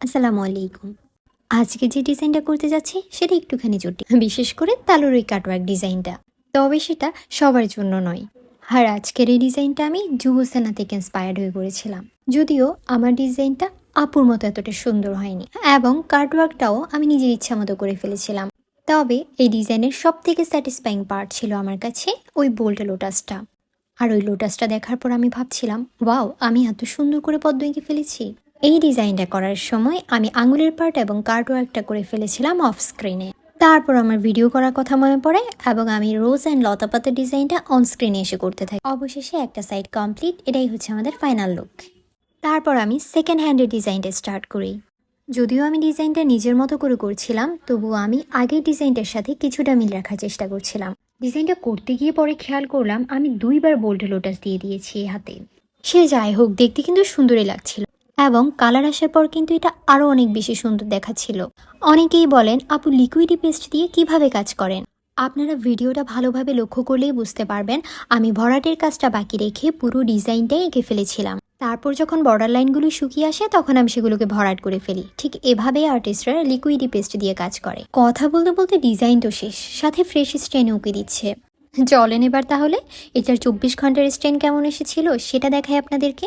আসসালামু আলাইকুম। আজকে যে ডিজাইনটা করতে যাচ্ছি সেটা একটুখানি জটিল। বিশেষ করে তালুর ওই কাটওয়ার্ক ডিজাইনটা। তবে সেটা সবার জন্য নয়। আর আজকের এই ডিজাইনটা আমি যুবসেনা থেকে ইন্সপায়ার্ড হয়ে করেছিলাম। যদিও আমার ডিজাইনটা আপুর মতো এতটা সুন্দর হয়নি এবং কাটওয়ার্কটাও আমি নিজের ইচ্ছা মতো করে ফেলেছিলাম। তবে এই ডিজাইনের সবথেকে স্যাটিসফাইং পার্ট ছিল আমার কাছে ওই বোল্ট লোটাসটা। আর ওই লোটাসটা দেখার পর আমি ভাবছিলাম, ওয়াও, আমি এত সুন্দর করে পদ্ম এঁকে ফেলেছি। এই ডিজাইনটা করার সময় আমি আঙুলের পার্ট এবং কার্টওয়ার্কটা করে ফেলেছিলাম অফ স্ক্রিনে। তারপর আমার ভিডিও করার কথা মনে পড়ে এবং আমি রোজ অ্যান্ড লতাপাতার ডিজাইনটা অন স্ক্রিনে এসে করতে থাকি। অবশেষে একটা সাইড কমপ্লিট, এটাই হচ্ছে আমাদের ফাইনাল লুক। তারপর আমি সেকেন্ড হ্যান্ডের ডিজাইনটা স্টার্ট করি। যদিও আমি ডিজাইনটা নিজের মতো করে করছিলাম, তবুও আমি আগের ডিজাইনটার সাথে কিছুটা মিল রাখার চেষ্টা করছিলাম। ডিজাইনটা করতে গিয়ে পরে খেয়াল করলাম আমি 2বার বোল্ট লোটাস দিয়ে দিয়েছি এই হাতে। সে যাই হোক, দেখতে কিন্তু সুন্দরই লাগছিল এবং কালার আসার পর কিন্তু এটা আরও অনেক বেশি সুন্দর দেখাচ্ছিল। অনেকেই বলেন, আপু লিকুইড পেস্ট দিয়ে কিভাবে কাজ করেন? আপনারা ভিডিওটা ভালোভাবে লক্ষ্য করলেই বুঝতে পারবেন আমি ভরাটের কাজটা বাকি রেখে পুরো ডিজাইনটাই এঁকে ফেলেছিলাম। তারপর যখন বর্ডার লাইনগুলো শুকিয়ে আসে তখন আমি সেগুলোকে ভরাট করে ফেলি। ঠিক এভাবেই আর্টিস্টরা লিকুইড পেস্ট দিয়ে কাজ করে। কথা বলতে বলতে ডিজাইন তো শেষ, সাথে ফ্রেশ স্টেন উঁকে দিচ্ছে। চলেন এবার তাহলে এটার 24 ঘন্টার স্টেন কেমন এসেছিল সেটা দেখাই আপনাদেরকে।